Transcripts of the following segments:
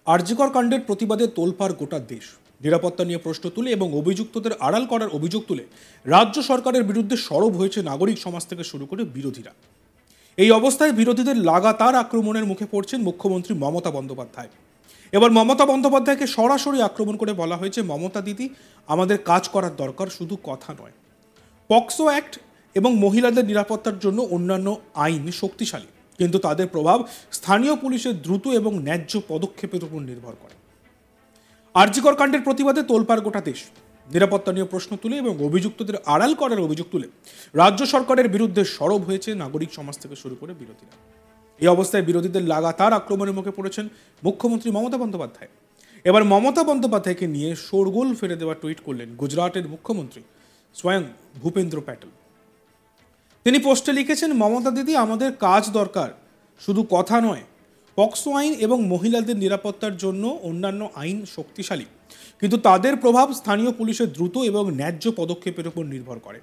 আরজিকর কাণ্ডের প্রতিবাদে তোলপাড় গোটা দেশ। নিরাপত্তা নিয়ে প্রশ্ন তুলে এবং অভিযুক্তদের আড়াল করার অভিযোগ তুলে রাজ্য সরকারের বিরুদ্ধে সরব হয়েছে নাগরিক সমাজ থেকে শুরু করে বিরোধীরা। এই অবস্থায় বিরোধীদের লাগাতার আক্রমণের মুখে পড়ছেন মুখ্যমন্ত্রী মমতা বন্দ্যোপাধ্যায়। এবার মমতা বন্দ্যোপাধ্যায়কে সরাসরি আক্রমণ করে বলা হয়েছে, মমতা দিদি, আমাদের কাজ করার দরকার, শুধু কথা নয়। পক্সো অ্যাক্ট এবং মহিলাদের নিরাপত্তার জন্য অন্যান্য আইন শক্তিশালী, কিন্তু তাদের প্রভাব স্থানীয় পুলিশের দ্রুত এবং ন্যায্য পদক্ষেপের উপর নির্ভর করে। আরজিকর কাণ্ডের প্রতিবাদে তোলপাড় গোটা দেশ। নিরাপত্তা নিয়ে প্রশ্ন তুলে এবং অভিযুক্তদের আড়াল করার অভিযোগ তুলে রাজ্য সরকারের বিরুদ্ধে সরব হয়েছে নাগরিক সমাজ থেকে শুরু করে বিরোধীরা। এই অবস্থায় বিরোধীদের লাগাতার আক্রমণের মুখে পড়েছেন মুখ্যমন্ত্রী মমতা বন্দ্যোপাধ্যায়। এবার মমতা বন্দ্যোপাধ্যায়কে নিয়ে শোরগোল ফেলে দেওয়া টুইট করলেন গুজরাটের মুখ্যমন্ত্রী স্বয়ং ভূপেন্দ্র প্যাটেল। তিনি পোস্টে লিখেছেন, মমতা দিদি, আমাদের কাজ দরকার, শুধু কথা নয়। পক্সো আইন এবং মহিলাদের নিরাপত্তার জন্য অন্যান্য আইন শক্তিশালী, কিন্তু তাদের প্রভাব স্থানীয় পুলিশের দ্রুত এবং ন্যায্য পদক্ষেপের উপর নির্ভর করে।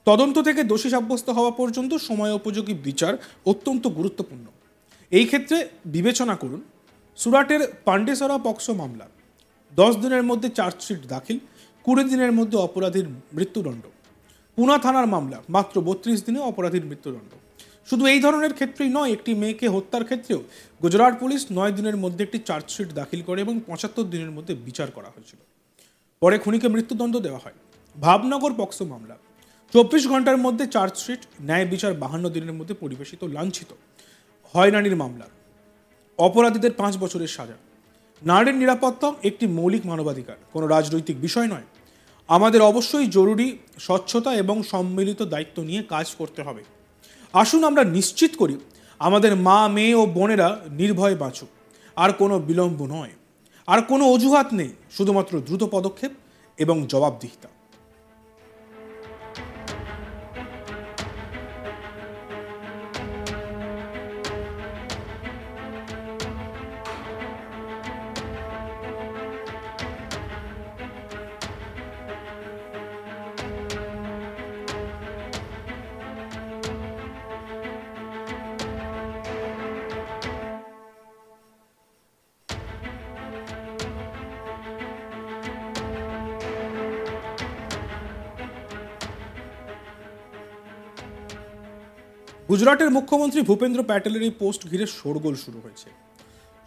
তদন্ত থেকে দোষী সাব্যস্ত হওয়া পর্যন্ত সময়োপযোগী বিচার অত্যন্ত গুরুত্বপূর্ণ। এই ক্ষেত্রে বিবেচনা করুন সুরাটের পান্ডেসরা পক্সো মামলা। 10 দিনের মধ্যে চার্জশিট দাখিল, 20 দিনের মধ্যে অপরাধীর মৃত্যুদণ্ড। পুনা থানার মামলা, মাত্র 32 দিনে অপরাধীর মৃত্যুদণ্ড। শুধু এই ধরনের ক্ষেত্রেই নয়, একটি মেয়েকে হত্যার ক্ষেত্রেও গুজরাট পুলিশ 9 দিনের মধ্যে একটি চার্জশিট দাখিল করে এবং 75 দিনের মধ্যে বিচার করা হয়েছিল। পরে খুনিকে মৃত্যুদণ্ড দেওয়া হয়। ভাবনগর পক্সো মামলা, 24 ঘন্টার মধ্যে চার্জশিট, ন্যায় বিচার 52 দিনের মধ্যে পরিবেশিত। লাঞ্ছিত হয়রানির মামলা, অপরাধীদের 5 বছরের সাজা। নারীর নিরাপত্তা একটি মৌলিক মানবাধিকার, কোনো রাজনৈতিক বিষয় নয়। আমাদের অবশ্যই জরুরি স্বচ্ছতা এবং সম্মিলিত দায়িত্ব নিয়ে কাজ করতে হবে। আসুন আমরা নিশ্চিত করি আমাদের মা, মেয়ে ও বোনেরা নির্ভয়ে বাঁচুক। আর কোনো বিলম্ব নয়, আর কোনো অজুহাত নেই, শুধুমাত্র দ্রুত পদক্ষেপ এবং জবাবদিহিতা। গুজরাটের মুখ্যমন্ত্রী ভূপেন্দ্র প্যাটেলের এই পোস্ট ঘিরে শোরগোল শুরু হয়েছে।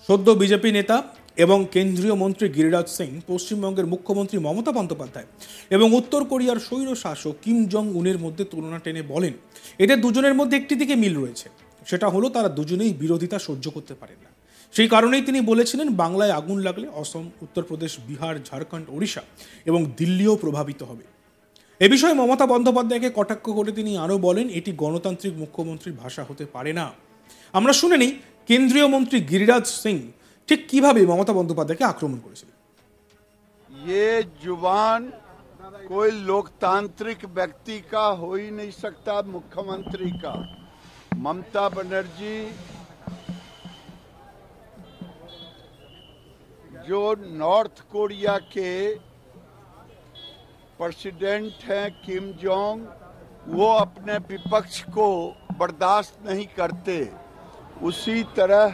সদ্য বিজেপি নেতা এবং কেন্দ্রীয় মন্ত্রী গিরিরাজ সিং পশ্চিমবঙ্গের মুখ্যমন্ত্রী মমতা বন্দ্যোপাধ্যায় এবং উত্তর কোরিয়ার স্বৈর শাসক কিম জং উনের মধ্যে তুলনা টেনে বলেন, এদের দুজনের মধ্যে একটি দিকে মিল রয়েছে, সেটা হলো তারা দুজনেই বিরোধিতা সহ্য করতে পারেন না। সেই কারণেই তিনি বলেছিলেন, বাংলায় আগুন লাগলে অসম, উত্তরপ্রদেশ, বিহার, ঝাড়খণ্ড, ওড়িশা এবং দিল্লিও প্রভাবিত হবে। এ বিষয়ে মমতা বন্দ্যোপাধ্যায়কে কটাক্ষ করে তিনি আরও বলেন, এটি গণতান্ত্রিক মুখ্যমন্ত্রীর ভাষা হতে পারে না। আমরা শুনে নিই কেন্দ্রীয় মন্ত্রী গিরিরাজ সিং ঠিক কিভাবে মমতা বন্দ্যোপাধ্যায়কে আক্রমণ করেছিলেন। ये जुबान कोई लोकतांत्रिक व्यक्ति का हो ही नहीं सकता, मुख्यमंत्री का। ममता बनर्जी जो नॉर्थ कोरिया के प्रेसिडेंट हैं किम जोंग, वो अपने विपक्ष को बर्दाश्त नहीं करते। उसी तरह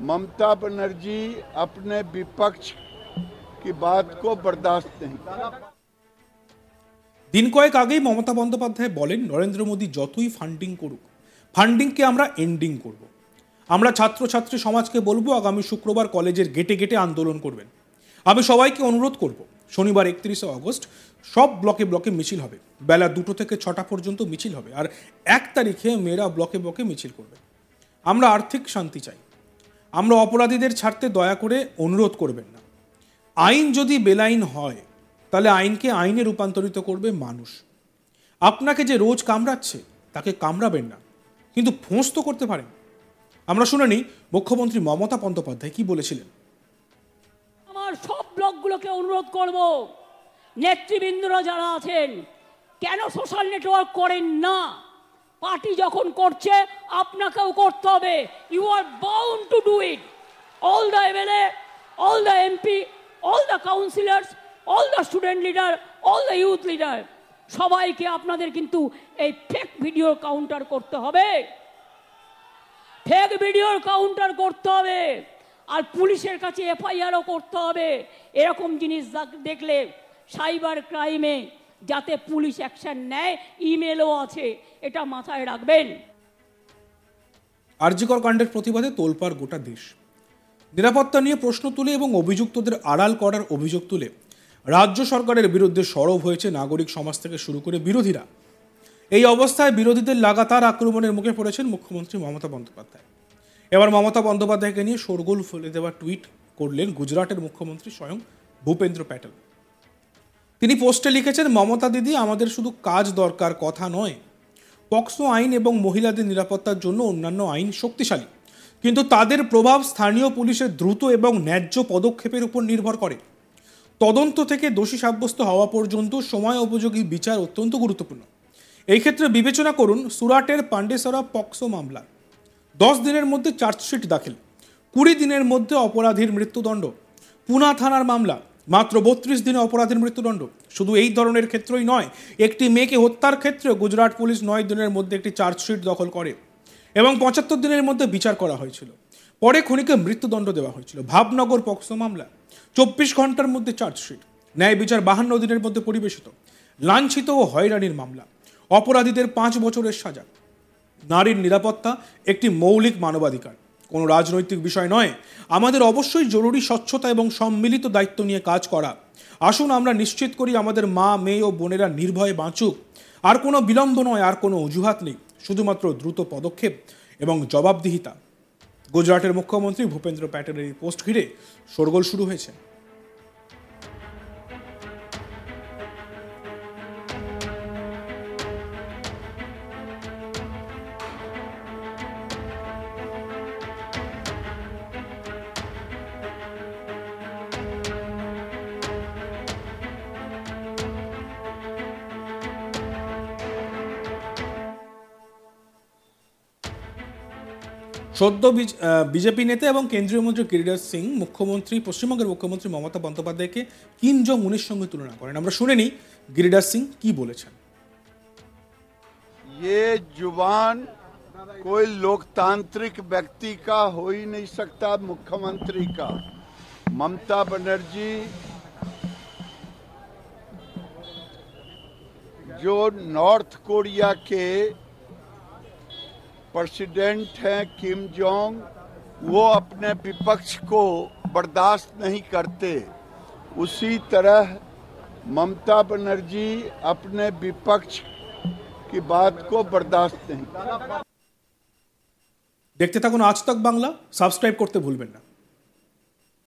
ममता बनर्जी अपने विपक्ष की बात को बर्दाश्त नहीं करते। দিন কয়েক আগেই মমতা বন্দ্যোপাধ্যায় বলেন, নরেন্দ্র মোদী যতই ফান্ডিং করুক, ফান্ডিংকে আমরা এন্ডিং করব। আমরা ছাত্রছাত্রী সমাজকে বলবো, আগামী শুক্রবার কলেজের গেটে গেটে আন্দোলন করবেন। আমি সবাইকে অনুরোধ করব, শনিবার 31শে অগস্ট সব ব্লকে ব্লকে মিছিল হবে। বেলা 2টো থেকে 6টা পর্যন্ত মিছিল হবে। আর 1 তারিখে মেয়েরা ব্লকে ব্লকে মিছিল করবে। আমরা আর্থিক শান্তি চাই। আমরা অপরাধীদের ছাড়তে দয়া করে অনুরোধ করবেন না। আইন যদি বেলাইন হয়, তাহলে আইনকে আইনে রূপান্তরিত করবে মানুষ। আপনাকে যে রোজ কামড়াচ্ছে তাকে কামড়াবেন না, কিন্তু ফোঁস তো করতে পারেন। আমরা শুনে নিই মুখ্যমন্ত্রী মমতা বন্দ্যোপাধ্যায় কি বলেছিলেন। আমার সব ব্লকগুলোকে অনুরোধ করব, নেতৃবৃন্দরা যারা আছেন, কেন সোশ্যাল নেটওয়ার্ক করেন না? পার্টি যখন করছে আপনাকেও করতে হবে। You are bound to do it. All the MLA, all the MP, all the councillors, all the student leader, all the youth leader, সবাইকে আপনাদের কিন্তু এই ফেক ভিডিওর কাউন্টার করতে হবে। ফেক ভিডিওর কাউন্টার করতে হবে। আর পুলিশের কাছে এফআইআরও করতে হবে এরকম জিনিস দেখলে সাইবার ক্রাইমে, যাতে পুলিশ অ্যাকশন নেয়। ইমেলও আছে, এটা মাথায় রাখবেন। আরজিকর কাণ্ডের প্রতিবাদে তোলপাড় গোটা দেশ। নিরাপত্তা নিয়ে প্রশ্ন তুলে এবং অভিযুক্তদের আড়াল করার অভিযোগ তুলে রাজ্য সরকারের বিরুদ্ধে সরব হয়েছে নাগরিক সমাজ থেকে শুরু করে বিরোধীরা। এই অবস্থায় বিরোধীদের লাগাতার আক্রমণের মুখে পড়েছেন মুখ্যমন্ত্রী মমতা বন্দ্যোপাধ্যায়। এবার মমতা বন্দ্যোপাধ্যায়কে নিয়ে শোরগোল ফেলে দেওয়া টুইট করলেন গুজরাটের মুখ্যমন্ত্রী স্বয়ং ভূপেন্দ্র প্যাটেল। তিনি পোস্টে লিখেছেন, মমতা দিদি, আমাদের শুধু কাজ দরকার, কথা নয়। পক্সো আইন এবং মহিলাদের নিরাপত্তার জন্য অন্যান্য আইন শক্তিশালী, কিন্তু তাদের প্রভাব স্থানীয় পুলিশের দ্রুত এবং ন্যায্য পদক্ষেপের উপর নির্ভর করে। তদন্ত থেকে দোষী সাব্যস্ত হওয়া পর্যন্ত সময় উপযোগী বিচার অত্যন্ত গুরুত্বপূর্ণ। এই ক্ষেত্রে বিবেচনা করুন সুরাটের পান্ডেসরা পক্সো মামলা। 10 দিনের মধ্যে চার্জশিট দাখিল, 20 দিনের মধ্যে অপরাধীর মৃত্যুদণ্ড। পুনা থানার মামলা, মাত্র 32 দিনে অপরাধীর মৃত্যুদণ্ড। শুধু এই ধরনের ক্ষেত্রেই নয়, একটি মেয়েকে হত্যার ক্ষেত্রে গুজরাট পুলিশ 9 দিনের মধ্যে একটি চার্জশিট দখল করে এবং 75 দিনের মধ্যে বিচার করা হয়েছিল। পরে খুনিকে মৃত্যুদণ্ড দেওয়া হয়েছিল। ভাবনগর পক্সো মামলা, 24 ঘন্টার মধ্যে চার্জশিট, ন্যায় বিচার 52 দিনের মধ্যে পরিবেশিত। লাঞ্ছিত ও হয়রানির মামলা, অপরাধীদের 5 বছরের সাজা। নারীর নিরাপত্তা একটি মৌলিক মানবাধিকার, কোনো রাজনৈতিক বিষয় নয়। আমাদের অবশ্যই জরুরি স্বচ্ছতা এবং সম্মিলিত দায়িত্ব নিয়ে কাজ করা। আসুন আমরা নিশ্চিত করি আমাদের মা, মেয়ে ও বোনেরা নির্ভয়ে বাঁচুক। আর কোনো বিলম্ব নয়, আর কোনো অজুহাত নেই, শুধুমাত্র দ্রুত পদক্ষেপ এবং জবাবদিহিতা। গুজরাটের মুখ্যমন্ত্রী ভূপেন্দ্র প্যাটেলের এই পোস্ট ঘিরে শোরগোল শুরু হয়েছে। সদ্য বিজেপি নেতা এবং কেন্দ্রীয় মন্ত্রী গিরিরাজ সিং পশ্চিমবঙ্গের মুখ্যমন্ত্রী মমতা বন্দ্যোপাধ্যায়কে কিম জং উনের সঙ্গে তুলনা করেন। আমরা শুনে নিই গিরিরাজ সিং কি বলেছেন। ये जुबान कोई लोकतांत्रिक व्यक्ति का हो ही नहीं सकता, मुख्यमंत्री का। ममता बनर्जी जो नॉर्थ कोरिया के प्रेसिडेंट हैं किम जोंग, वो अपने विपक्ष को बर्दाश्त नहीं करते। उसी तरह ममता बनर्जी अपने विपक्ष की बात को बर्दाश्त नहीं। দেখতে থাকুন আজ তক বাংলা, সাবস্ক্রাইব করতে ভুলবেন না।